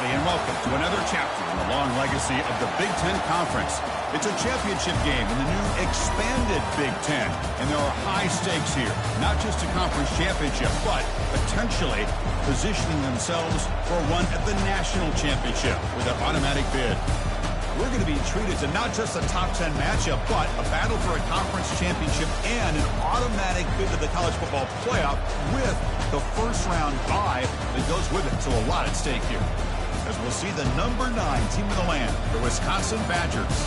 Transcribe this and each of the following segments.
everybody, and welcome to another chapter in the long legacy of the Big Ten Conference. It's a championship game in the new expanded Big Ten, and there are high stakes here. Not just a conference championship, but potentially positioning themselves for a run at the national championship with an automatic bid. We're going to be treated to not just a top 10 matchup, but a battle for a conference championship and an automatic bid to the college football playoff with the first round bye that goes with it. So a lot at stake here. As we'll see the number 9 team in the land, the Wisconsin Badgers,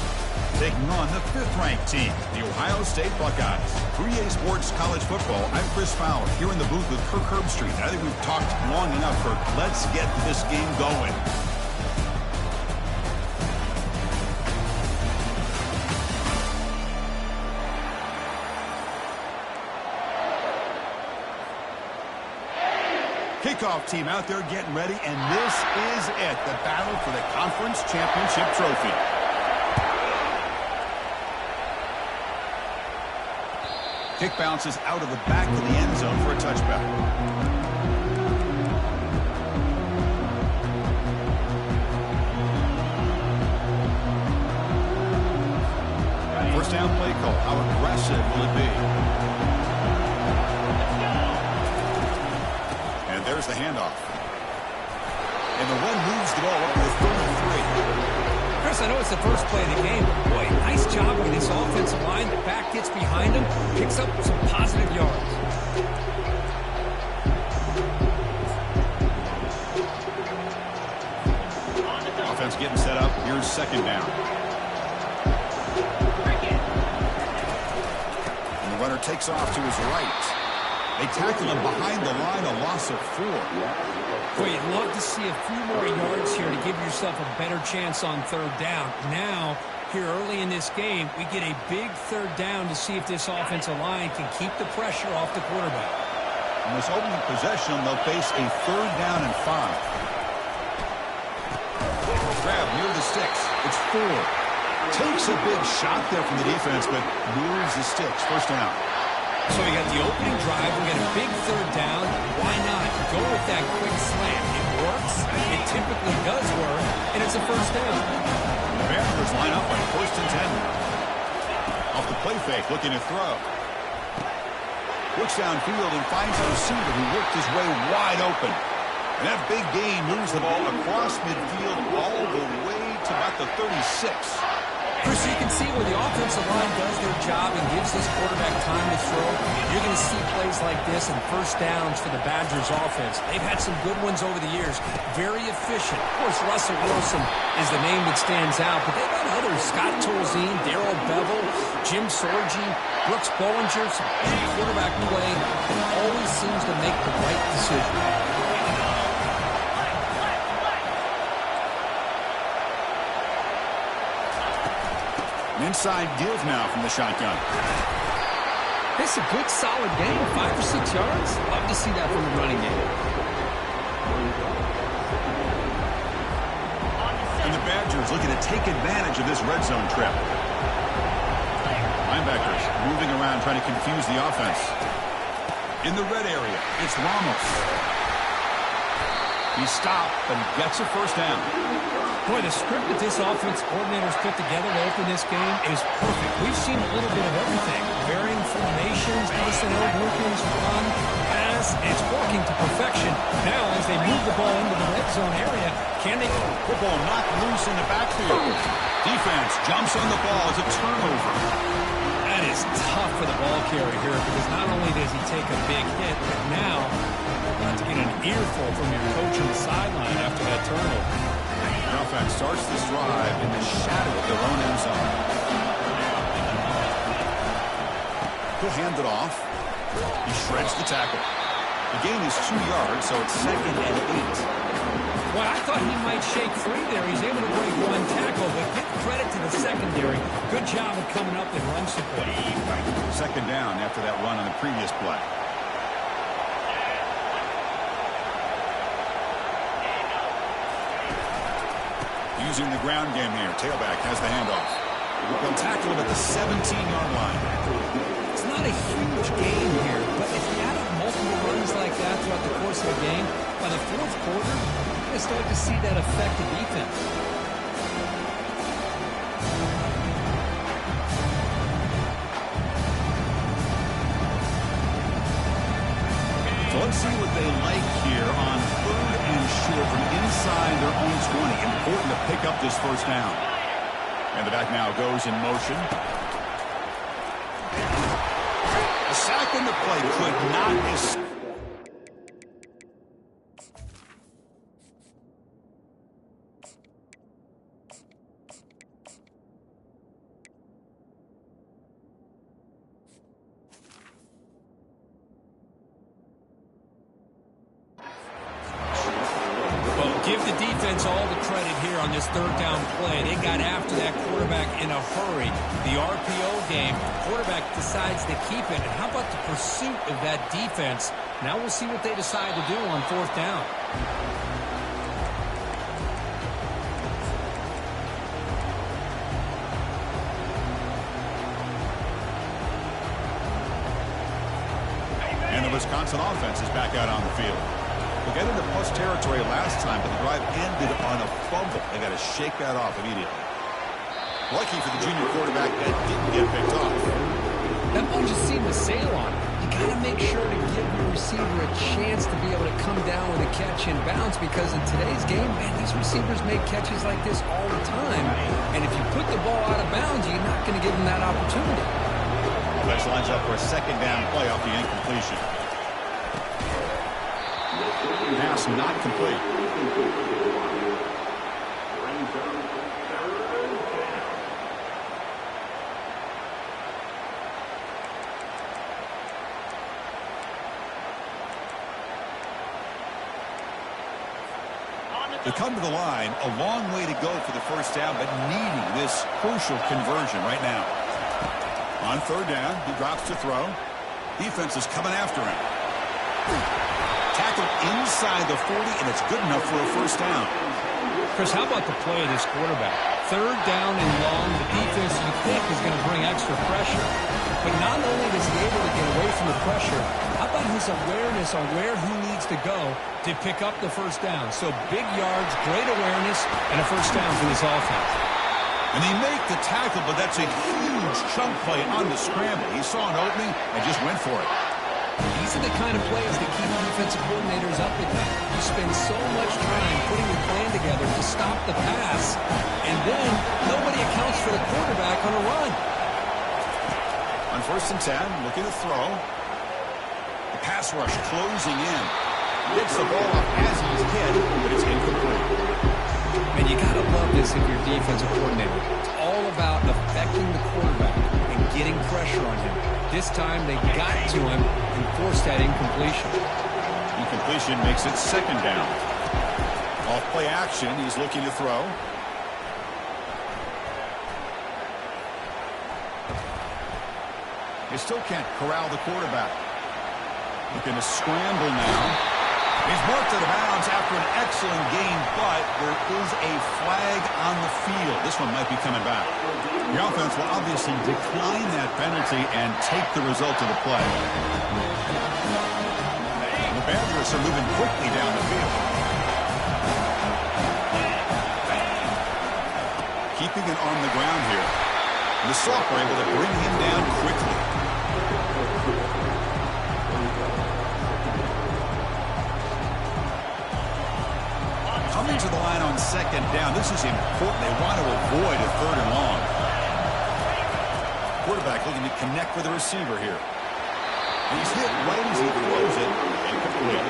taking on the 5th-ranked team, the Ohio State Buckeyes. 3A Sports College Football, I'm Chris Fowler, here in the booth with Kirk Herbstreit. I think we've talked long enough, Kirk. Let's get this game going. Kickoff team out there getting ready, and this is it, the battle for the conference championship trophy. Kick bounces out of the back of the end zone for a touchback. First down play call. How aggressive will it be? There's the handoff. And the run moves the ball up to the 33. Chris, I know it's the first play of the game, but boy, nice job with this offensive line. The back gets behind him, picks up some positive yards. Offense getting set up. Here's second down. And the runner takes off to his right. They tackle him behind the line, a loss of 4. Boy, you'd love to see a few more yards here to give yourself a better chance on third down. Now, here early in this game, we get a big third down to see if this offensive line can keep the pressure off the quarterback. In this opening possession, they'll face a 3rd down and 5. Grab near the sticks. It's 4. Takes a big shot there from the defense, but moves the sticks. First down. So we got the opening drive. We got a big third down. Why not go with that quick slant? It works. It typically does work, and it's a first down. The Badgers line up on 1st and 10. Off the play fake, looking to throw. Looks downfield and finds a receiver who worked his way wide open. And that big gain moves the ball across midfield all the way to about the 36. Chris, you can see where the offensive line does their job and gives this quarterback time to throw. You're going to see plays like this and first downs for the Badgers offense. They've had some good ones over the years. Very efficient. Of course, Russell Wilson is the name that stands out, but they've had others. Scott Tolzien, Darrell Bevel, Jim Sorgi, Brooks Bollinger. Some quarterback play always seems to make the right decision. Inside deals now from the shotgun. It's a good, solid game. 5 or 6 yards. Love to see that from the running game. And the Badgers looking to take advantage of this red zone trip. Linebackers moving around trying to confuse the offense. In the red area, it's Ramos. He stopped and gets a first down. Boy, the script that this offense coordinator's put together to open this game is perfect. We've seen a little bit of everything. Varying formations, personnel groupings, run, pass, and it's working to perfection. Now, as they move the ball into the red zone area, can they... Football knocked loose in the backfield. Defense jumps on the ball as a turnover. That is tough for the ball carrier here because not only does he take a big hit, but now you're about to get an earful from your coach on the sideline after that turnover. The offense starts this drive in the shadow of their own end zone. He'll hand it off. He shreds the tackle. The gain is 2 yards, so it's 2nd and 8. Well, I thought he might shake free there. He's able to break 1 tackle, but give credit to the secondary. Good job of coming up and run support. 2nd down after that run on the previous play. Using the ground game here. Tailback has the handoff. They'll tackle him at the 17-yard line. It's not a huge gain here, but if you add up multiple runs like that throughout the course of the game, by the 4th quarter, to start to see that effective defense. So let's see what they like here on 3rd and short from inside their own 20. Important to pick up this first down. And the back now goes in motion. A sack in the play could not escape. Give the defense all the credit here on this 3rd down play. They got after that quarterback in a hurry. The RPO game, quarterback decides to keep it. And how about the pursuit of that defense? Now we'll see what they decide to do on 4th down. And the Wisconsin offense is back out on the field. They got into plus territory last time, but the drive ended on a fumble. They got to shake that off immediately. Lucky for the junior quarterback that didn't get picked off. That ball just seemed to sail on him. You got to make sure to give your receiver a chance to be able to come down with a catch and bounce, because in today's game, man, these receivers make catches like this all the time. And if you put the ball out of bounds, you're not going to give them that opportunity. This lines up for a 2nd down play off the incompletion. Pass not complete. They come to the line, a long way to go for the first down, but needing this crucial conversion right now. On 3rd down, he drops to throw. Defense is coming after him. Tackled inside the 40, and it's good enough for a first down. Chris, how about the play of this quarterback? 3rd down and long, the defense you think is going to bring extra pressure. But not only is he able to get away from the pressure, how about his awareness on where he needs to go to pick up the first down? So big yards, great awareness, and a first down for this offense. And they make the tackle, but that's a huge chunk play on the scramble. He saw an opening and just went for it. These are the kind of plays that keep defensive coordinators up at night. You spend so much time putting your plan together to stop the pass, and then nobody accounts for the quarterback on a run. On 1st and 10, looking to throw. The pass rush closing in. Gets the ball up as he's hit, but it's incomplete. Man, you got to love this if you're a defensive coordinator. It's all about affecting the quarterback and getting pressure on him. This time they got to him and forced that incompletion. Incompletion makes it 2nd down. Off play action, he's looking to throw. They still can't corral the quarterback. Looking to scramble now. He's marked out of bounds after an excellent game, but there is a flag on the field. This one might be coming back. The offense will obviously decline that penalty and take the result of the play. The Badgers are moving quickly down the field. Keeping it on the ground here. The Soft were able to bring him down quickly. Coming to the line on 2nd down. This is important. They want to avoid a 3rd and long. Quarterback looking to connect with the receiver here. He's hit right as he throws it. Incomplete.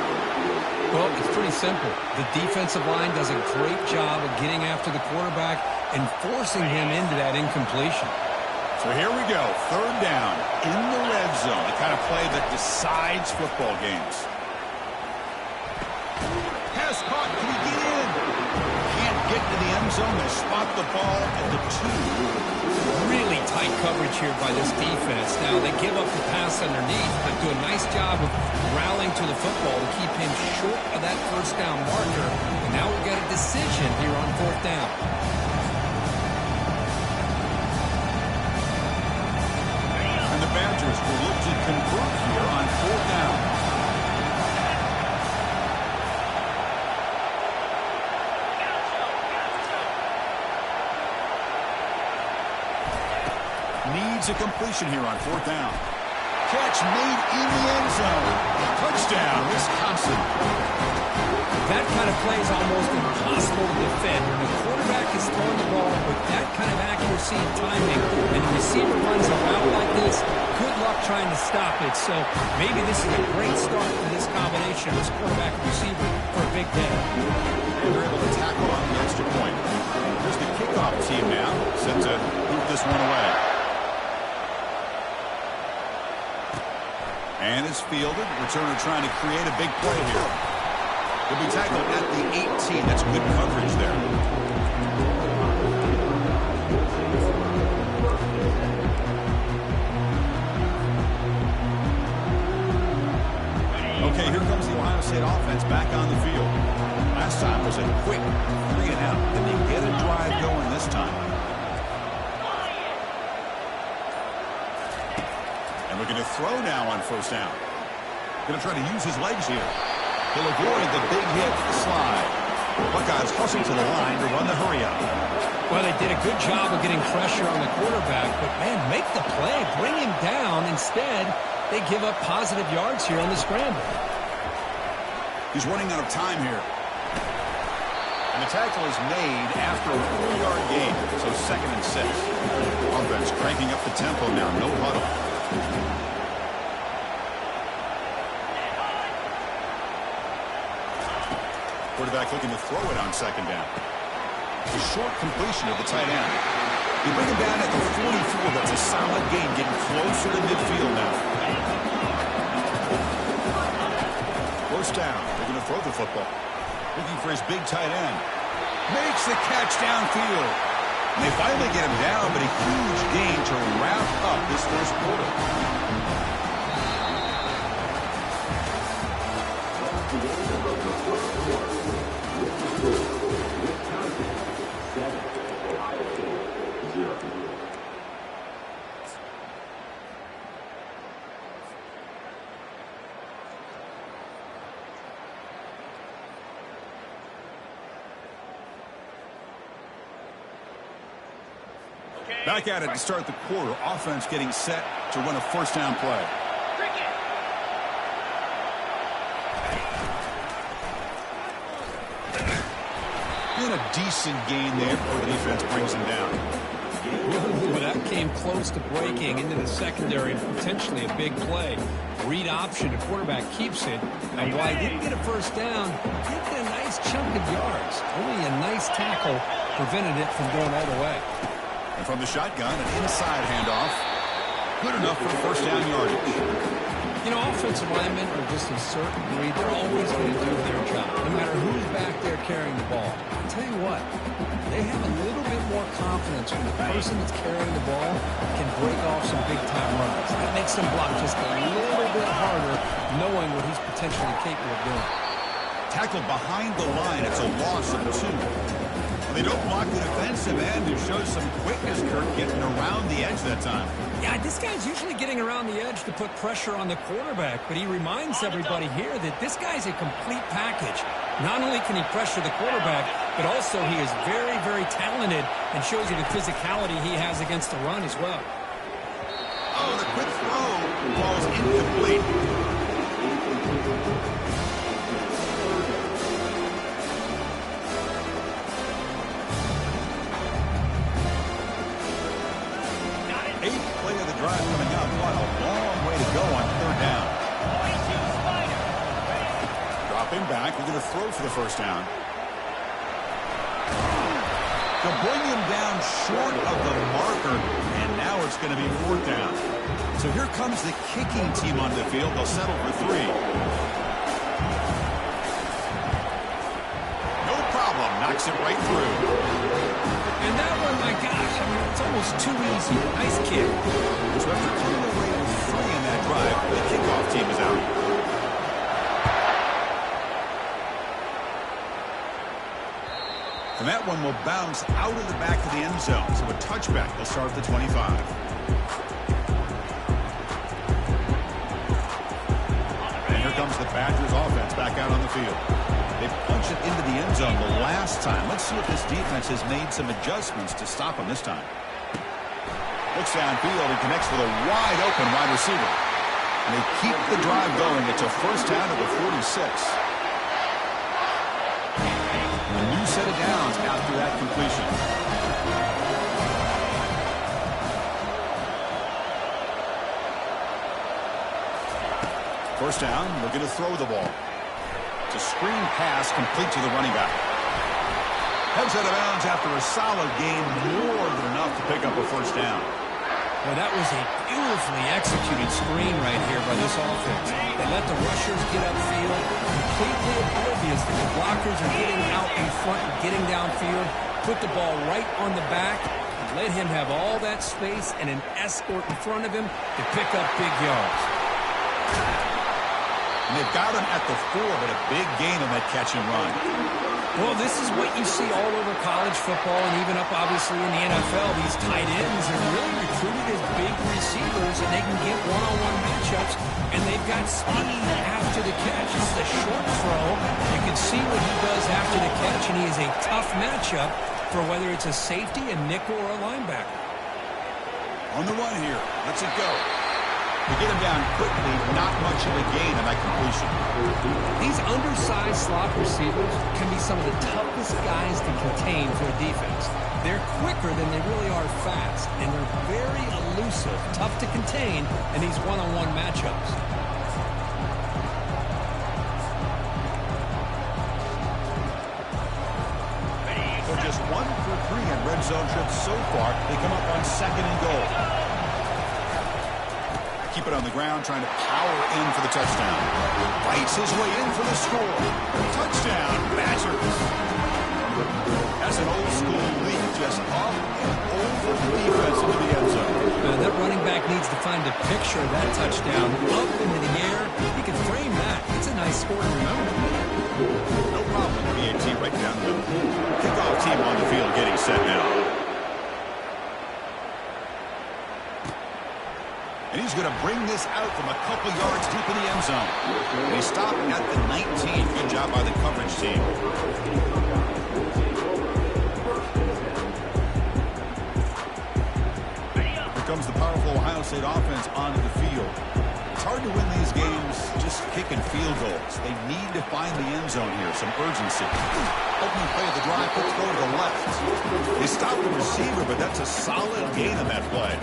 Well, it's pretty simple. The defensive line does a great job of getting after the quarterback and forcing him into that incompletion. So here we go. 3rd down in the red zone. The kind of play that decides football games. Pass caught. Can he get in? Can't get to the end zone. They spot the ball at the 2. Really tight coverage here by this defense. Now, they give up the pass underneath, but do a nice job of rallying to the football to keep him short of that first down marker. And now we've got a decision here on 4th down. And the Badgers will look to convert here on 4th down. needs a completion here on 4th down. Catch made in the end zone. Touchdown, Wisconsin. That kind of play is almost impossible to defend. When the quarterback is throwing the ball with that kind of accuracy and timing, and the receiver runs a route like this, good luck trying to stop it. So maybe this is a great start for this combination, this quarterback and receiver, for a big day. And they're able to tackle on the extra point. Here's the kickoff team now, set to move this one away. And is fielded. Returner trying to create a big play here. He'll be tackled at the 18. That's good coverage there. Okay, here comes the Ohio State offense back on the field. Last time was a quick 3 and out. Can they get a drive going this time? And looking to throw now on 1st down. Going to try to use his legs here. He'll avoid the big hit, the slide. Buckeyes hustle to the line to run the hurry-up. Well, they did a good job of getting pressure on the quarterback, but, man, make the play. Bring him down. Instead, they give up positive yards here on the scramble. He's running out of time here. And the tackle is made after a 4-yard gain, so 2nd and 6. Offense cranking up the tempo now, no huddle. Quarterback looking to throw it on 2nd down. A short completion of the tight end. You bring him down at the 44. That's a solid gain, getting closer to midfield now. 1st down. They're going to throw the football. Looking for his big tight end. Makes the catch downfield. And they finally get him down, but a huge gain to wrap up this 1st quarter. Back at it to start the quarter. Offense getting set to run a 1st down play. And a decent gain there before the defense brings him down. Ooh, that came close to breaking into the secondary and potentially a big play. Read option, the quarterback keeps it. And while he didn't get a 1st down, he did get a nice chunk of yards. Only a nice tackle prevented it from going all the way. And from the shotgun, an inside handoff. Good enough for 1st down yardage. You know, offensive linemen are just a certain breed. They're always going to do their job, no matter who's back there carrying the ball. I'll tell you what, they have a little bit more confidence when the person that's carrying the ball can break off some big-time runs. That makes them block just a little bit harder, knowing what he's potentially capable of doing. Tackled behind the line. It's a loss of 2. They don't block the defensive end, who shows some quickness, Kirk, getting around the edge that time. Yeah, this guy's usually getting around the edge to put pressure on the quarterback, but he reminds everybody here that this guy's a complete package. Not only can he pressure the quarterback, but also he is very, very talented and shows you the physicality he has against the run as well. Oh, the quick throw falls incomplete. Drive coming up. What a long way to go on 3rd down. Dropping back. We're going to throw for the 1st down. To bring him down short of the marker, and now it's going to be 4th down. So here comes the kicking team on the field. They'll settle for 3. No problem. Knocks it right through. And that one, my gosh, I mean, it's almost too easy. Nice kick. So after coming away with 3 in that drive, the kickoff team is out. And that one will bounce out of the back of the end zone. So a touchback will start at the 25. And here comes the Badgers offense back out on the field. They punched it into the end zone the last time. Let's see if this defense has made some adjustments to stop them this time. Looks downfield and connects with a wide-open wide receiver. And they keep the drive going. It's a first down at the 46. A new set of downs after that completion. First down, looking to throw the ball. It's a screen pass complete to the running back. Heads out of bounds after a solid gain, more than enough to pick up a first down. Well, that was a beautifully executed screen right here by this offense. They let the rushers get upfield, completely oblivious that the blockers are getting out in front and getting downfield, put the ball right on the back, and let him have all that space and an escort in front of him to pick up big yards. And they've got him at the 4, but a big gain on that catch and run. Well, this is what you see all over college football and even up, obviously, in the NFL. These tight ends are really recruited as big receivers, and they can get one-on-one matchups, and they've got speed after the catch. This is a short throw. You can see what he does after the catch, and he is a tough matchup for whether it's a safety, a nickel, or a linebacker. On the run here. Let's it go. To get him down quickly, not much of a gain on that completion. These undersized slot receivers can be some of the toughest guys to contain for a defense. They're quicker than they really are fast, and they're very elusive, tough to contain in these one-on-one matchups. So just 1 for 3 on red zone trips so far. They come up on 2nd and goal. Keep it on the ground, trying to power in for the touchdown. Fights his way in for the score. Touchdown, Badgers. That's an old-school leap, just up and over the defense into the end zone. That running back needs to find a picture of that touchdown. Up into the air, he can frame that. It's a nice score to remember. No problem with the PAT right down the middle. Kickoff team on the field getting set now. And he's going to bring this out from a couple yards deep in the end zone. And he stopped at the 19. Good job by the coverage team. Here comes the powerful Ohio State offense onto the field. It's hard to win these games just kicking field goals. They need to find the end zone here, some urgency. Opening play of the drive, quick throw to the left. They stopped the receiver, but that's a solid gain on that play.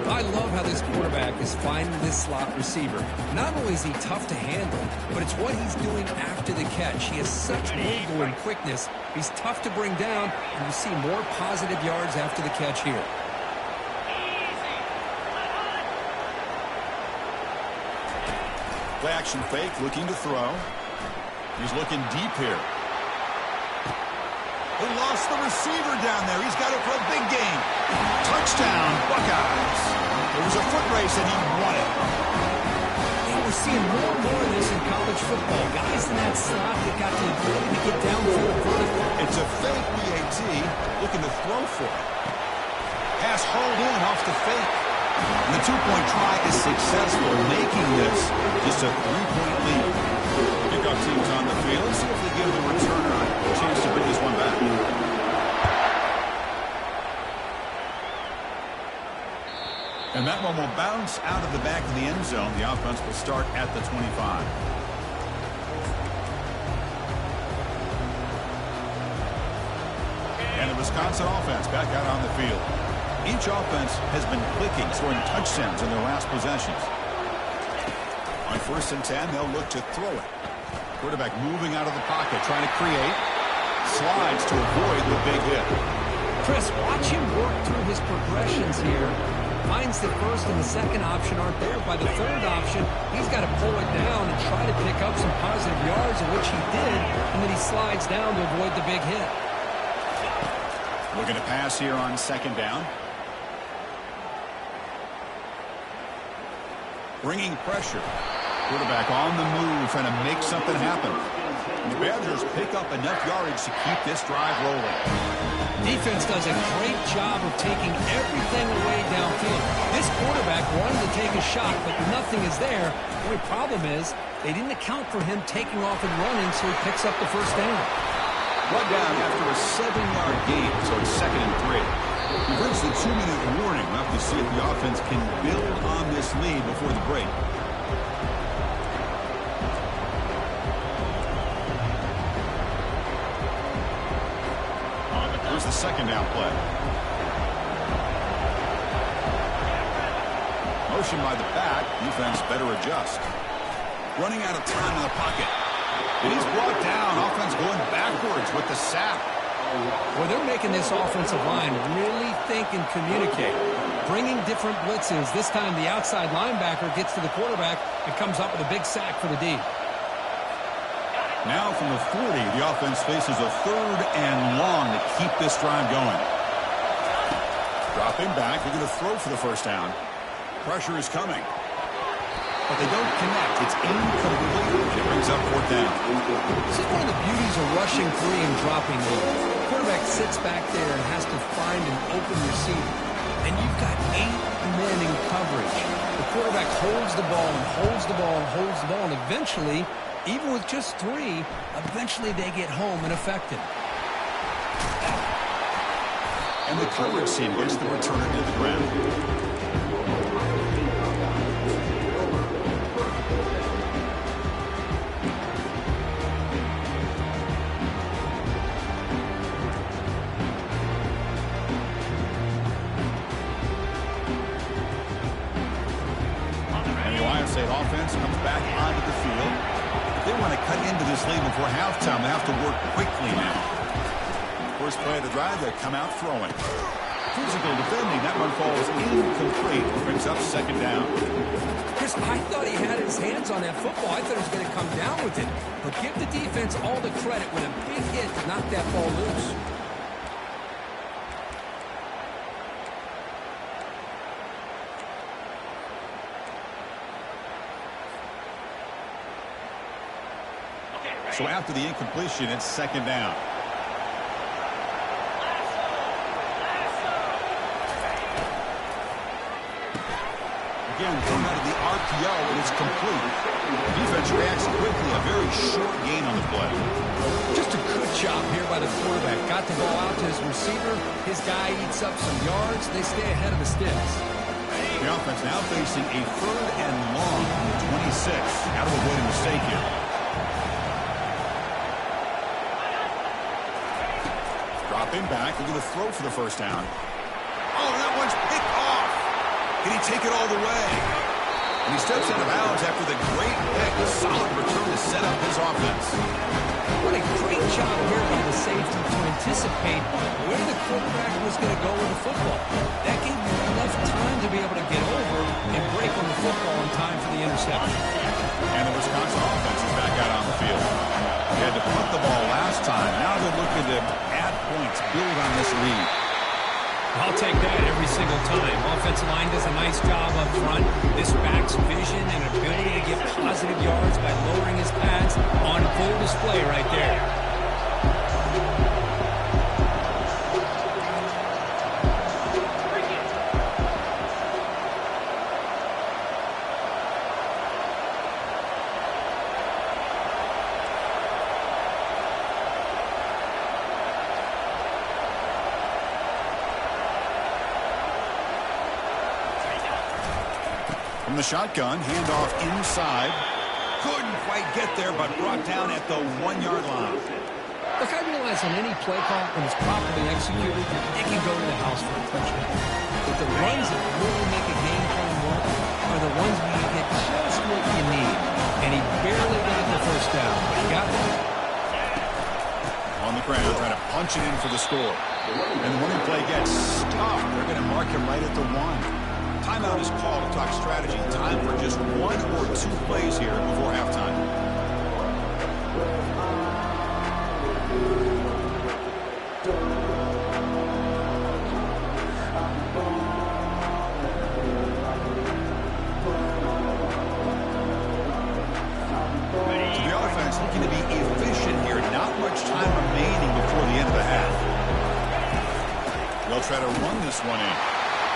I love how this quarterback is finding this slot receiver. Not only is he tough to handle, but it's what he's doing after the catch. He has such wiggle and quickness. He's tough to bring down, and you see more positive yards after the catch here. Play action fake, looking to throw. He's looking deep here. They lost the receiver down there. He's got it for a big game. Touchdown, Buckeyes. It was a foot race, and he won it. And we're seeing more and more of this in college football. Guys in that slot that got the ability to get downfield vertical. It's a fake PAT, looking to throw for it. Pass hauled in off the fake. And the two-point try is successful, making this just a three-point lead. Kickoff team's on the field. Let's see if they give the returner a chance to bring this one back. And that one will bounce out of the back of the end zone. The offense will start at the 25. And the Wisconsin offense back out on the field. Each offense has been clicking, scoring touchdowns in their last possessions. On 1st and 10, they'll look to throw it. Quarterback moving out of the pocket, trying to create. Slides to avoid the big hit. Chris, watch him work through his progressions here. Finds the first and the second option aren't there. By the third option, he's got to pull it down and try to pick up some positive yards, of which he did, and then he slides down to avoid the big hit. Looking to pass here on 2nd down. Bringing pressure. Quarterback on the move, trying to make something happen. And the Badgers pick up enough yardage to keep this drive rolling. Defense does a great job of taking everything away downfield. This quarterback wanted to take a shot, but nothing is there. The only problem is they didn't account for him taking off and running, so he picks up the first down. Run down after a 7-yard gain, so it's 2nd and 3. We've reached the 2-minute warning. We'll have to see if the offense can build on this lead before the break. Here's the second down play. Motion by the back. Defense better adjust. Running out of time in the pocket. He's brought down. Offense going backwards with the sack. Well, they're making this offensive line really think and communicate. Bringing different blitzes. This time the outside linebacker gets to the quarterback and comes up with a big sack for the D. Now from the 40, the offense faces a 3rd and long to keep this drive going. Dropping back. They're going to throw for the first down. Pressure is coming. But they don't connect. It's incomplete. It brings up 4th down. This is one of the beauties of rushing 3 and dropping 8. The quarterback sits back there and has to find an open receiver. And you've got 8 men in coverage. The quarterback holds the ball and holds the ball and holds the ball. And eventually, even with just 3, eventually they get home and effective. And the coverage team gets the returner to the ground. Offense comes back onto the field. If they want to cut into this lead before halftime, they have to work quickly now. First play of the drive, they come out throwing. Physical defending. That one falls incomplete. Brings up 2nd down. Chris, I thought he had his hands on that football. I thought he was going to come down with it. But give the defense all the credit with a big hit to knock that ball loose. So after the incompletion, it's 2nd down. Again, thrown out of the RPO, and it's complete. The defense reacts quickly. A very short gain on the play. Just a good job here by the quarterback. Got the ball out to his receiver. His guy eats up some yards. They stay ahead of the sticks. The offense now facing a 3rd and long from the 26. Got to avoid a mistake here. Dropping back. They're going to throw for the first down. Oh, that one's picked off. Can he take it all the way? And he steps out of bounds after the great pick. A solid return to set up his offense. What a great job here by the safety to anticipate where the quarterback was going to go with the football. That gave him enough time to be able to get over and break on the football in time for the interception. And the Wisconsin offense is back out on the field. They had to punt the ball last time. Now they're looking to add points, build on this lead. I'll take that every single time. Offensive line does a nice job up front. This back's vision and ability to get positive yards by lowering his pads on full display right there. From the shotgun, handoff inside. Couldn't quite get there, but brought down at the 1-yard line. Look, I realize on any play call, when it's properly executed, it can go to the house for a touchdown. But the runs that really make a game plan work are the ones where you get just what you need. And he barely got the first down, but he got there. On the ground, trying to punch it in for the score. And the winning play gets stopped. They're going to mark him right at the 1. Timeout is called to talk strategy. Time for just 1 or 2 plays here before halftime. So the offense looking to be efficient here. Not much time remaining before the end of the half. They'll try to run this one in.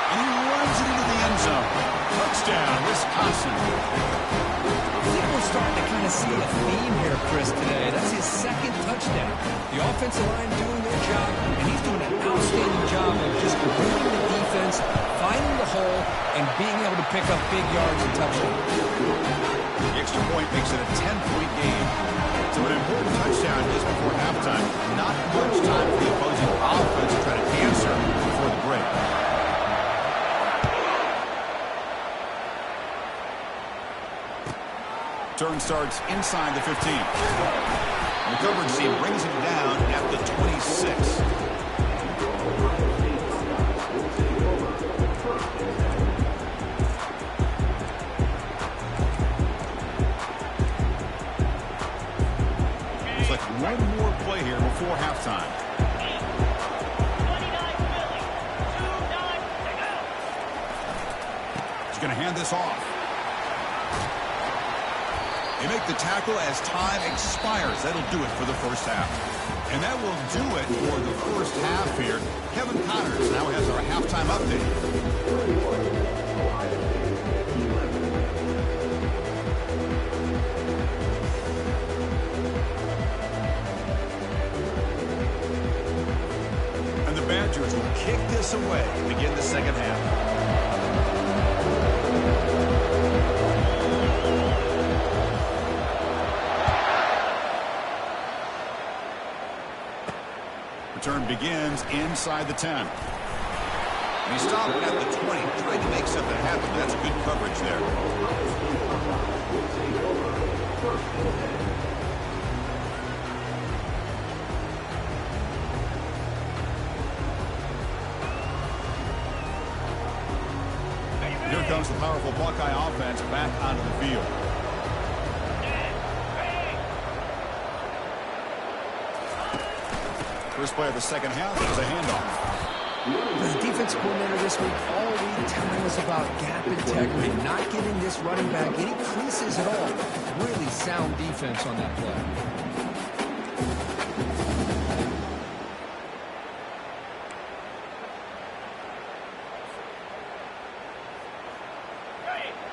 And he runs it into the end zone. Touchdown, Wisconsin. I think we're starting to kind of see a theme here, Chris, today. That's his second touchdown. The offensive line doing their job, and he's doing an outstanding job of just reading the defense, finding the hole, and being able to pick up big yards and touchdowns. The extra point makes it a 10-point game. So an important touchdown just before halftime. Not much time for the opposing offense to try to answer before the break. Turn starts inside the 15. And the coverage team brings it down at the 26. Looks like one more play here before halftime. He's going to hand this off. They make the tackle as time expires. That'll do it for the first half. And that will do it for the first half here. Kevin Connors now has our halftime update. And the Badgers will kick this away to begin the second half. Return begins inside the 10. And he stopped at the 20, trying to make something happen, but that's good coverage there. Here comes the powerful Buckeye offense back onto the field. First play of the second half is a handoff. The defense coordinator this week all week telling us about gap integrity, not giving this running back any creases at all. Really sound defense on that play.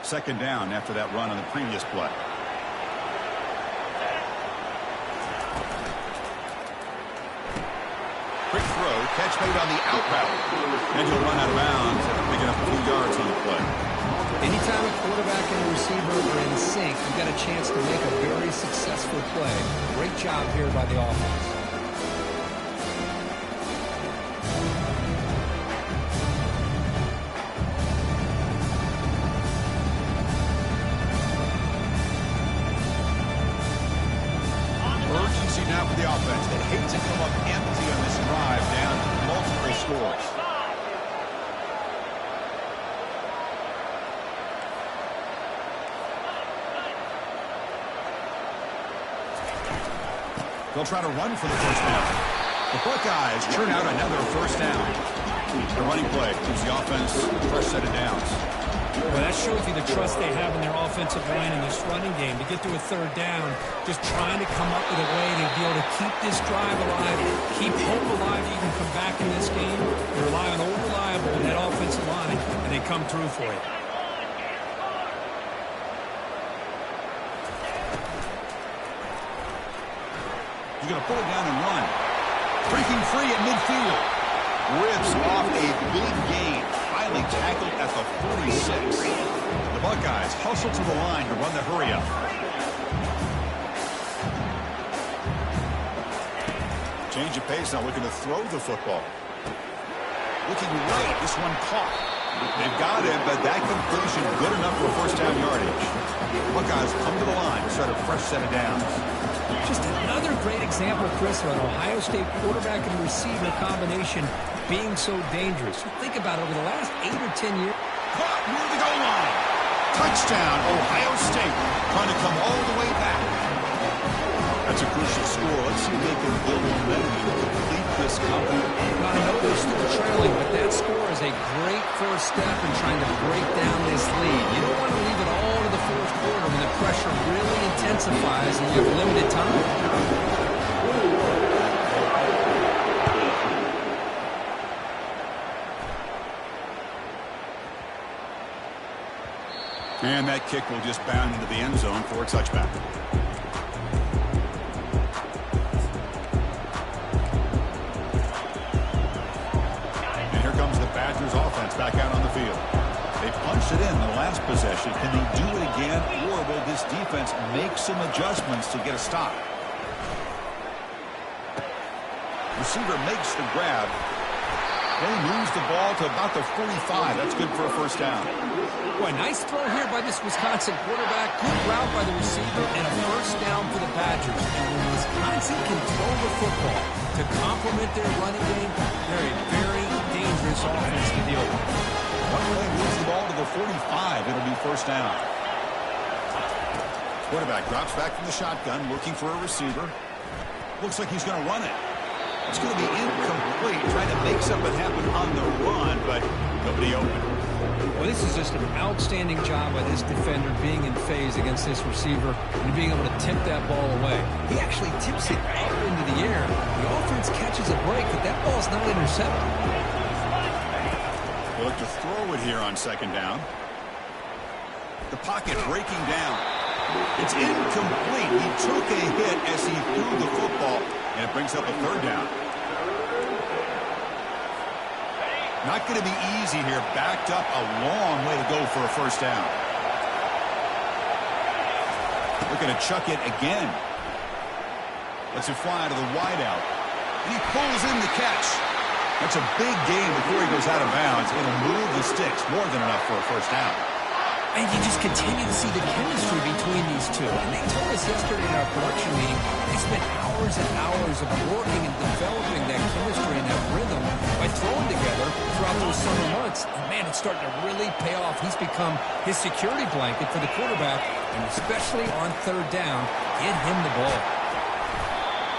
Second down after that run on the previous play. Quick throw, catch made on the out route. And he'll run out of bounds after picking up a few yards on the play. Anytime a quarterback and a receiver are in sync, you got a chance to make a very successful play. Great job here by the offense. Urgency now for the offense. They hate to come up empty on this drive, down multiple scores. They'll try to run for the first down. The Buckeyes churn out another first down. The running play keeps the offense fresh set of downs. Well, that shows you the trust they have in their offensive line in this running game. To get to a third down, just trying to come up with a way to be able to keep this drive alive, keep hope alive that you can come back in this game. You rely on old reliable in that offensive line, and they come through for you. He's going to pull it down and run. Breaking free at midfield. Rips off a big gain. Highly tackled at the 46. The Buckeyes hustle to the line to run the hurry-up. Change of pace now, looking to throw the football. Looking right, this one caught. They've got it, but that completion good enough for first down yardage. Buckeyes come to the line, start a fresh set of downs. Just another great example, Chris, of an Ohio State quarterback and receiver combination being so dangerous. You think about it, over the last 8 or 10 years. Caught near the goal line. Touchdown, Ohio State. Trying to come all the way back. That's a crucial score. Let's see if they can build momentum and complete this comeback. Now, I know they're still trailing, but that score is a great first step in trying to break down this lead. You don't want to leave it all to the fourth quarter when the pressure really intensifies and you have limited time. And that kick will just bound into the end zone for a touchback. And here comes the Badgers offense back out on the field. They punched it in the last possession. Can they do it again, or will this defense make some adjustments to get a stop? Receiver makes the grab. They moves the ball to about the 45. That's good for a first down. Boy, nice throw here by this Wisconsin quarterback. Good route by the receiver and a first down for the Badgers. And when Wisconsin can throw the football to complement their running game, they're a very dangerous offense to deal with. One play moves the ball to the 45. It'll be first down. Quarterback drops back from the shotgun, looking for a receiver. Looks like he's going to run it. It's going to be incomplete, trying to make something happen on the run, but nobody open. Well, this is just an outstanding job by this defender being in phase against this receiver and being able to tip that ball away. He actually tips it up into the air. The offense catches a break, but that ball's not intercepted. They look to throw it here on second down. The pocket breaking down. It's incomplete. He took a hit as he threw the football, and it brings up a third down. Not going to be easy here. Backed up a long way to go for a first down. Looking to chuck it again. Lets it fly to the wideout. And he pulls in the catch. That's a big gain before he goes out of bounds. It'll move the sticks. More than enough for a first down. And you just continue to see the chemistry between these two. And they told us yesterday in our production meeting, they spent hours and hours of working and developing that chemistry and that rhythm by throwing together throughout those summer months. And man, it's starting to really pay off. He's become his security blanket for the quarterback, and especially on third down, get him the ball.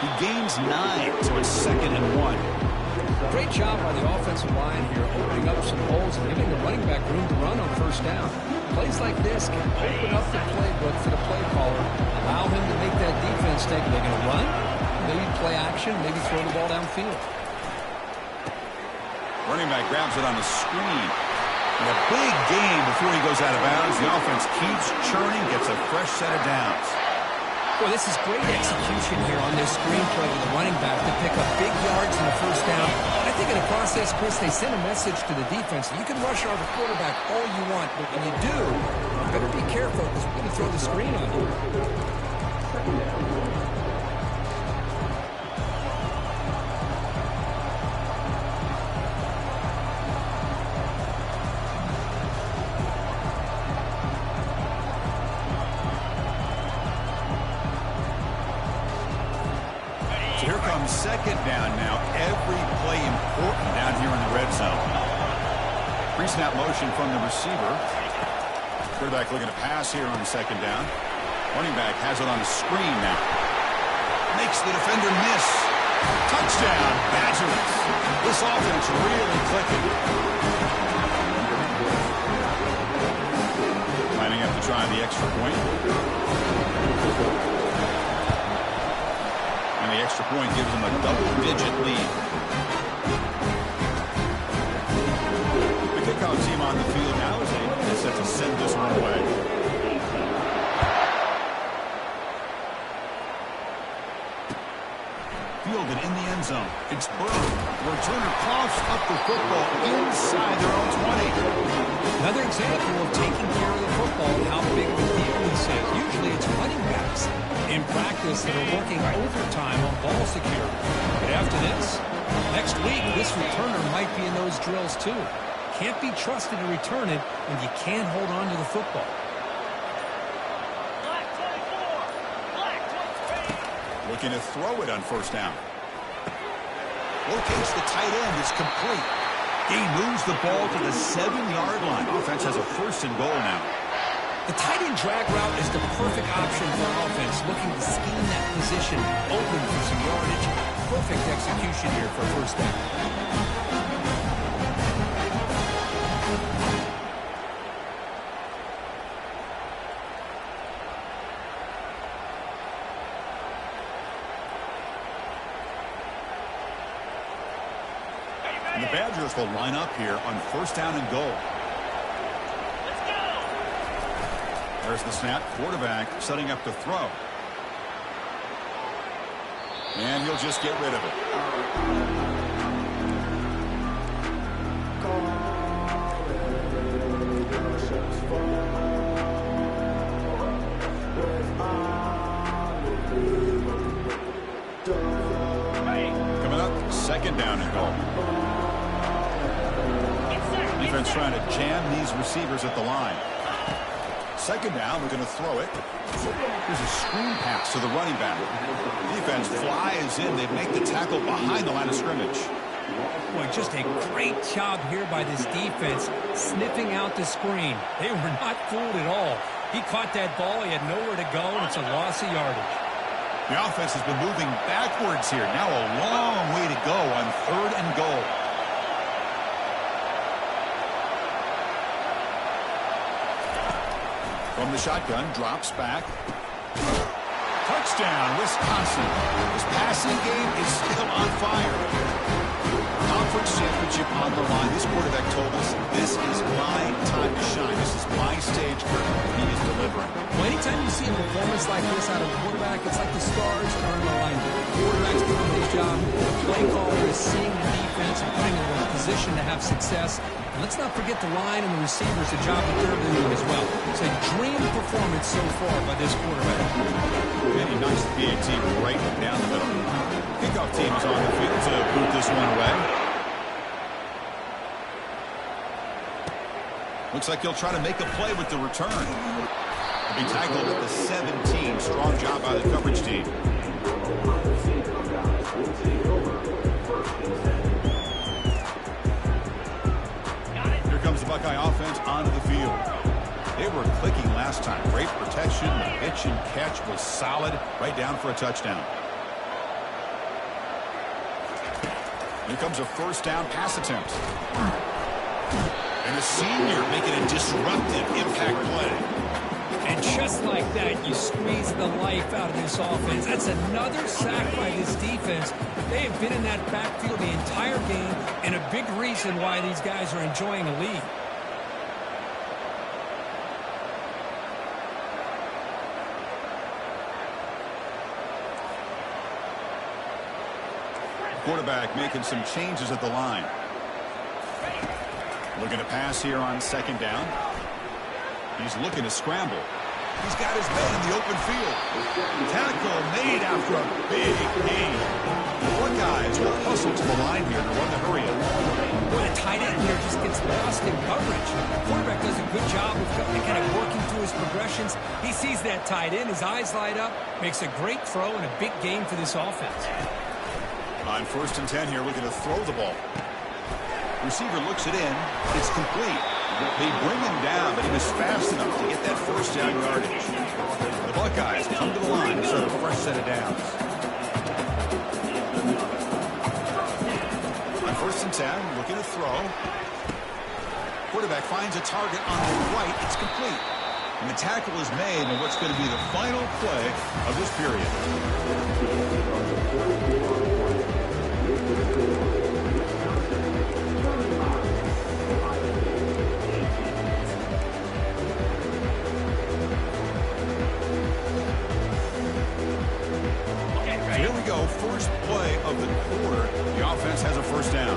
He gains 9, so it's 2nd and 1. Great job by the offensive line here, opening up some holes and giving the running back room to run on first down. Plays like this can open up the playbook for the play caller, allow him to make that defense think they're going to run, maybe play action, maybe throw the ball downfield. Running back grabs it on the screen. And a big gain before he goes out of bounds. The offense keeps churning, gets a fresh set of downs. Boy, this is great execution here on this screen play with the running back to pick up big yards in the first down. I think in the process, Chris, they send a message to the defense. You can rush our quarterback all you want, but when you do, you better be careful because we're going to throw the screen on you. Here comes second down now. Every play important down here in the red zone. Pre-snap motion from the receiver. Quarterback looking to pass here on second down. Running back has it on the screen now. Makes the defender miss. Touchdown, Badgers. This offense really clicking. Lining up to try the extra point. And the extra point gives them a double-digit lead. The kickoff team on the field now as they set to send this one away. Fielded in the end zone. It's Burrow. Returner coughs up the football inside their own 20. Another example of taking care of the football and how big the deal this is. Usually it's running backs in practice that are working overtime on ball security. But after this, next week, this returner might be in those drills too. Can't be trusted to return it when you can't hold on to the football. Looking to throw it on first down. Locates the tight end. It's complete. He moves the ball to the 7-yard line. Offense has a 1st and goal now. The tight end drag route is the perfect option for offense, looking to scheme that position open for some yardage. Perfect execution here for first down. And the Badgers will line up here on first down and goal. There's the snap. Quarterback setting up to throw. And he'll just get rid of it. Coming up, second down and goal. Defense trying to jam these receivers at the line. Second down, we're going to throw it. Here's a screen pass to the running back. Defense flies in. They make the tackle behind the line of scrimmage. Boy, just a great job here by this defense, sniffing out the screen. They were not fooled at all. He caught that ball. He had nowhere to go, and it's a loss of yardage. The offense has been moving backwards here. Now a long way to go on third and goal. From the shotgun, drops back. Touchdown, Wisconsin. This passing game is still on fire. Conference championship on the line. This quarterback told us, this is my time to shine. This is my stage curtain. He is delivering. Well, anytime you see a performance like this out of a quarterback, it's like the stars are in alignment. The quarterback's doing his job. The play caller is seeing the defense and putting them in a position to have success. And let's not forget the line and the receivers, the job that they're doing as well. It's a dream performance so far by this quarterback. And he knocks the PAT right down the middle. Kickoff team is on the field to boot this one away. Looks like he'll try to make a play with the return. He'll be tackled at the 17. Strong job by the coverage team. Here comes the Buckeye offense onto the field. They were clicking last time. Great protection. The pitch and catch was solid. Right down for a touchdown. Here comes a first down pass attempt. And a senior making a disruptive impact play. And just like that, you squeeze the life out of this offense. That's another sack by this defense. They have been in that backfield the entire game, and a big reason why these guys are enjoying a lead. Quarterback making some changes at the line. Looking to pass here on second down. He's looking to scramble. He's got his man in the open field. Tackle made after a big gain. The Buckeyes will hustle to the line here to run the hurry up. Boy, the tight end here just gets lost in coverage. The quarterback does a good job of kind of working through his progressions. He sees that tight end. His eyes light up. Makes a great throw and a big gain for this offense. On first and 10 here, looking to throw the ball. Receiver looks it in. It's complete. They bring him down, but he was fast enough to get that first down yardage. The Buckeyes come to the line to start a fresh set of downs. On first and 10, looking to throw. Quarterback finds a target on the right. It's complete. And the tackle is made in what's going to be the final play of this period. Here we go, first play of the quarter. The offense has a first down.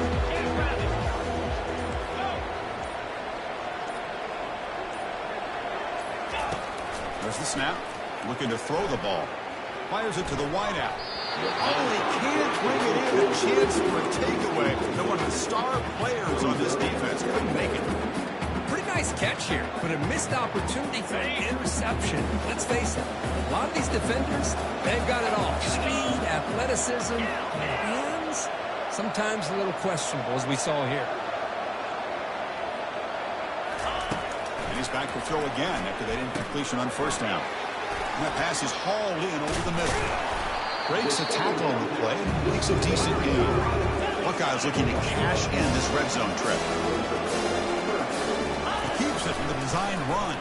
There's the snap. Looking to throw the ball. Fires it to the wideout. Oh, they can't bring it in. A chance for a takeaway. And one of the star players on this defense couldn't make it. Pretty nice catch here, but a missed opportunity for an interception. Let's face it, a lot of these defenders, they've got it all. Speed, athleticism, hands, sometimes a little questionable, as we saw here. And he's back to throw again after that incompletion on first down. And that pass is hauled in over the middle. Breaks a tackle on the play and makes a decent gain. Buckeyes looking to cash in this red zone trip. Keeps it from the designed run.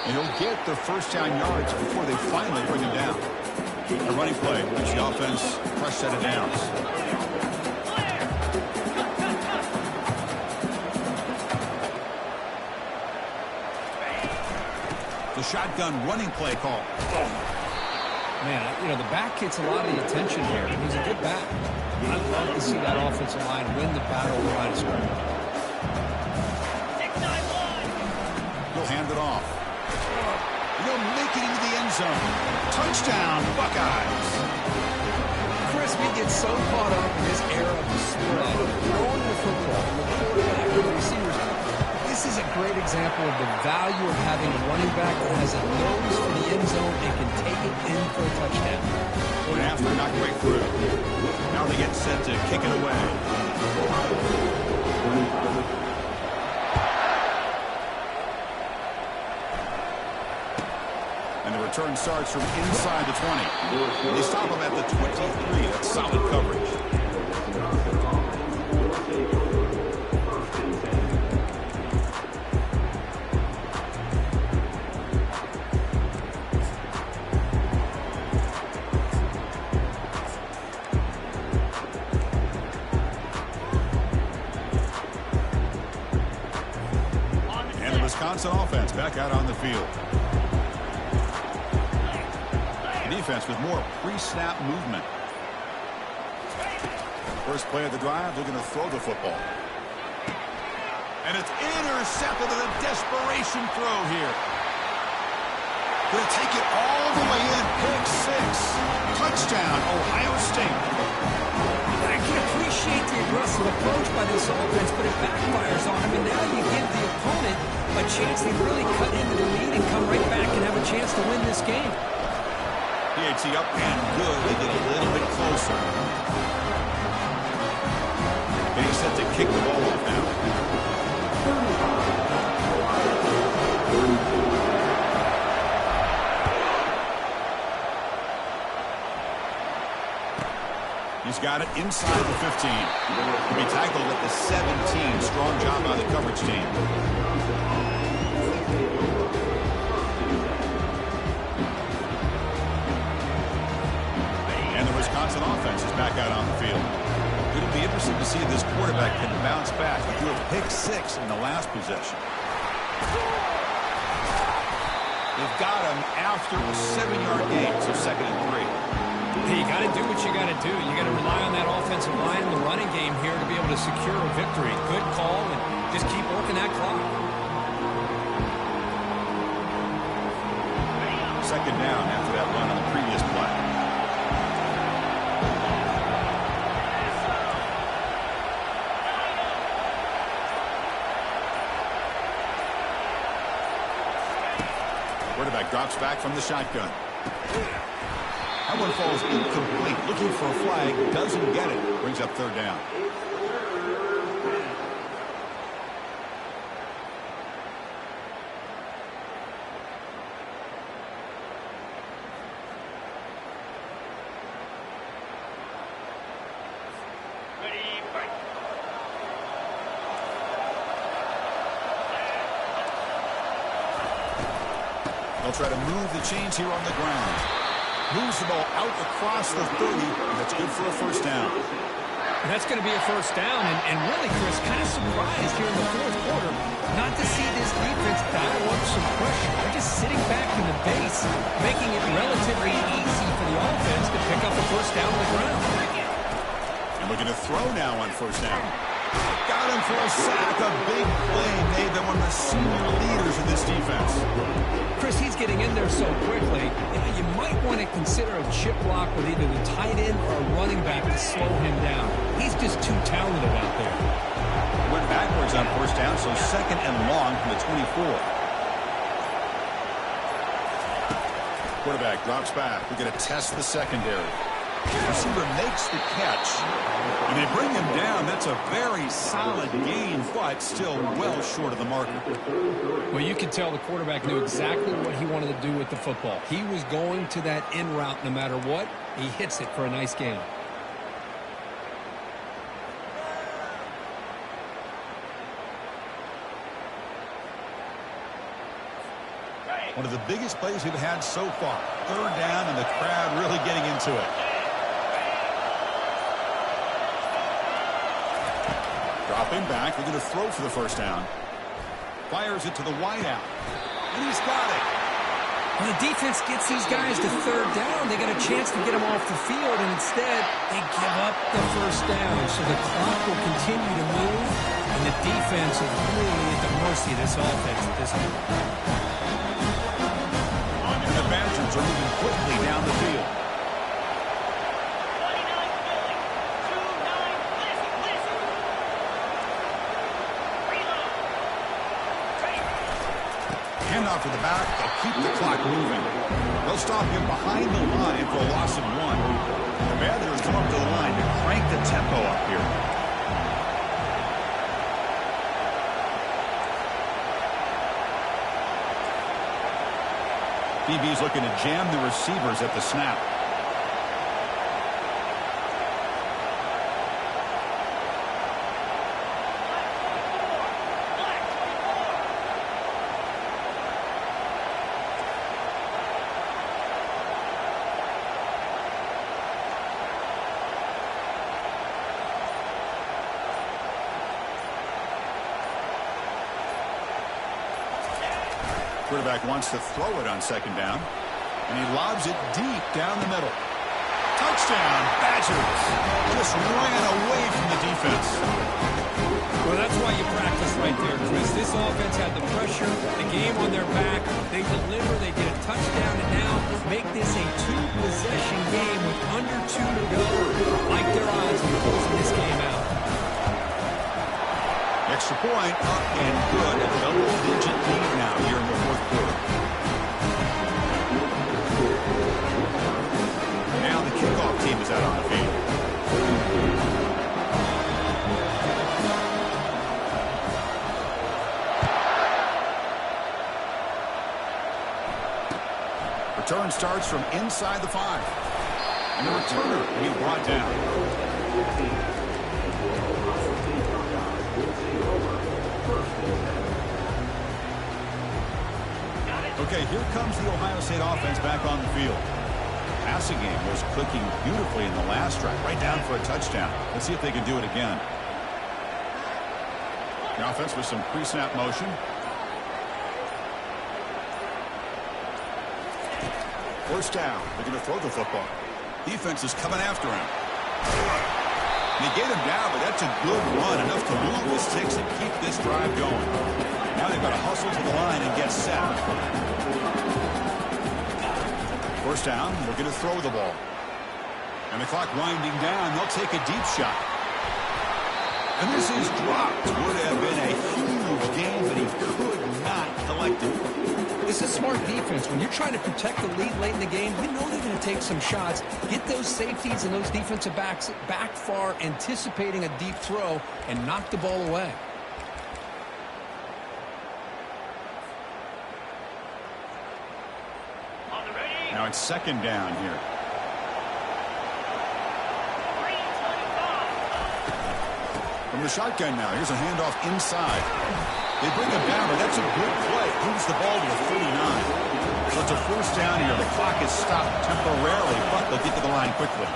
And he'll get the first down yards before they finally bring him down. A running play gives the offense a fresh set of downs. The shotgun running play call. Man, you know, the back gets a lot of the attention here. He's a good back. I'd love to see that offensive line win the battle of the line of scrimmage. He'll hand it off. He'll make it into the end zone. Touchdown, Buckeyes. Chris, we get so caught up in this era of the spread, throwing the football, the quarterback, the receivers. This is a great example of the value of having a running back that has a nose for the end zone and can take it in for a touchdown. One after not quite through. Now they get set to kick it away. And the return starts from inside the 20. They stop him at the 23. That's solid coverage. And the Wisconsin offense back out on the field. Defense with more pre-snap movement. First play of the drive, they're going to throw the football. And it's intercepted with a desperation throw here. Going to take it all the way in. Pick six. Touchdown, Ohio State. I can appreciate the aggressive approach by this offense, but it backfires on him, and now you give the opponent a chance to really cut into the lead and come right back and have a chance to win this game. PAT up and good. They get a little bit closer. Getting set to kick the ball off now. He's got it inside the 15. He'll be tackled at the 17. Strong job by the coverage team. Wisconsin offense is back out on the field. It'll be interesting to see if this quarterback can bounce back. He threw a pick six in the last possession. They've got him after a 7-yard gain, so 2nd and 3. Hey, you got to do what you got to do. You got to rely on that offensive line in the running game here to be able to secure a victory. Good call, and just keep working that clock. 2nd down after that run on the previous play. Quarterback drops back from the shotgun. That one falls incomplete. Looking for a flag. Doesn't get it. Brings up 3rd down. They'll try to move the chains here on the ground. Moves the ball out across the 30. That's good for a 1st down. That's going to be a 1st down. And really, Chris, kind of surprised here in the 4th quarter not to see this defense dial up some pressure. They're just sitting back in the base, making it relatively easy for the offense to pick up a 1st down on the ground. And we're going to throw now on 1st down. Got him for a sack. A big play made by one of the senior leaders of this defense. Chris, he's getting in there so quickly, you might want to consider a chip block with either the tight end or a running back to slow him down. He's just too talented out there. Went backwards on 1st down, so 2nd and long from the 24. Quarterback drops back. We're going to test the secondary. Receiver makes the catch, and they bring him down. That's a very solid gain, but still well short of the marker. Well, you can tell the quarterback knew exactly what he wanted to do with the football. He was going to that in route no matter what. He hits it for a nice gain. One of the biggest plays we've had so far. 3rd down, and the crowd really getting into it. Dropping back, they're going to throw for the 1st down. Fires it to the wideout. And he's got it. When the defense gets these guys to third down, they get a chance to get them off the field, and instead they give up the first down. So the clock will continue to move, and the defense is really at the mercy of this offense at this point. And the Badgers are moving quickly down the field. Handoff to the back. They'll keep the clock moving. They'll stop him behind the line for a loss of 1. The Badgers come up to the line to crank the tempo up here. DB's looking to jam the receivers at the snap. Quarterback wants to throw it on second down, and he lobs it deep down the middle. Touchdown, Badgers. Just ran away from the defense. Well, that's why you practice right there, Chris. This offense had the pressure, the game on their back. They deliver, they get a touchdown, and now make this a 2-possession game with under 2 to go. Like their odds of closing this game out. Extra point up and good. A double-digit lead now here in the fourth quarter. Now the kickoff team is out on the field. Return starts from inside the 5. And the returner will be brought down. Okay, here comes the Ohio State offense back on the field. Passing game was clicking beautifully in the last drive, right down for a touchdown. Let's see if they can do it again. The offense with some pre-snap motion. First down. They're going to throw the football. Defense is coming after him. They get him down, but that's a good run, enough to move the sticks and keep this drive going. Now they've got to hustle to the line and get set. First down, they're going to throw the ball. And the clock winding down, they'll take a deep shot. And this is dropped. Would have been a huge gain, but he could not collect it. This is smart defense. When you're trying to protect the lead late in the game, you know they're going to take some shots. Get those safeties and those defensive backs back far, anticipating a deep throw, and knock the ball away. Now it's second down here. From the shotgun now, here's a handoff inside. They bring him down, but that's a good play. Moves the ball to the 49. So it's a first down here. The clock is stopped temporarily, but they'll get to the line quickly.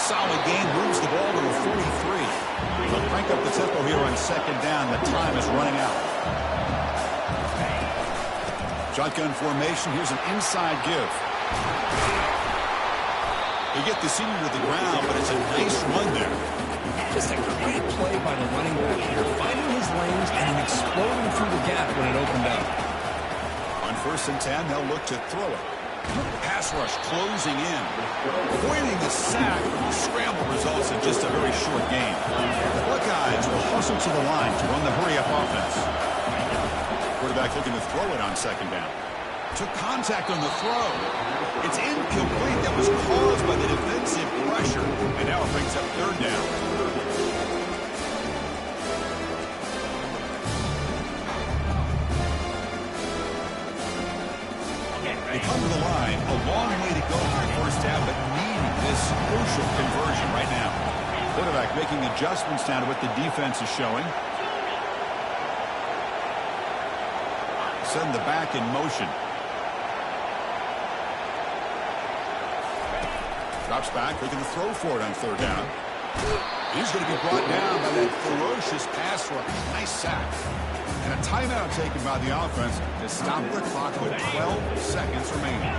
Solid gain, moves the ball to the 43. They'll crank up the tempo here on second down. The time is running out. Shotgun formation. Here's an inside give. They get the senior to the ground, but it's a nice run there. Just a great play by the running back here, finding his lanes and then exploding through the gap when it opened up. On first and 10, they'll look to throw it. Pass rush closing in. Avoiding the sack. The scramble results in just a very short game. The Buckeyes will hustle to the line to run the hurry-up offense. Quarterback looking to throw it on second down. Took contact on the throw. It's incomplete. That was caused by the defensive pressure. And now it brings up third down. They come to the line. A long way to go for the first down, but needing this crucial conversion right now. Quarterback making adjustments now to what the defense is showing. Send the back in motion. Drops back, looking to throw for it on third down. He's going to be brought down by that ferocious pass rush. Nice sack. And a timeout taken by the offense to stop the clock with 12 seconds remaining.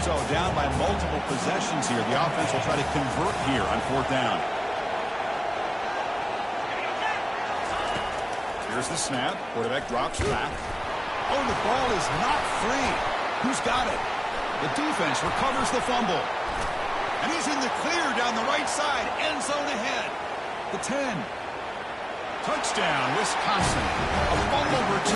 So down by multiple possessions here. The offense will try to convert here on 4th down. Here's the snap. Quarterback drops back. Oh, the ball is not free. Who's got it? The defense recovers the fumble. And he's in the clear down the right side. End zone ahead. The 10. Touchdown, Wisconsin. A fumble return.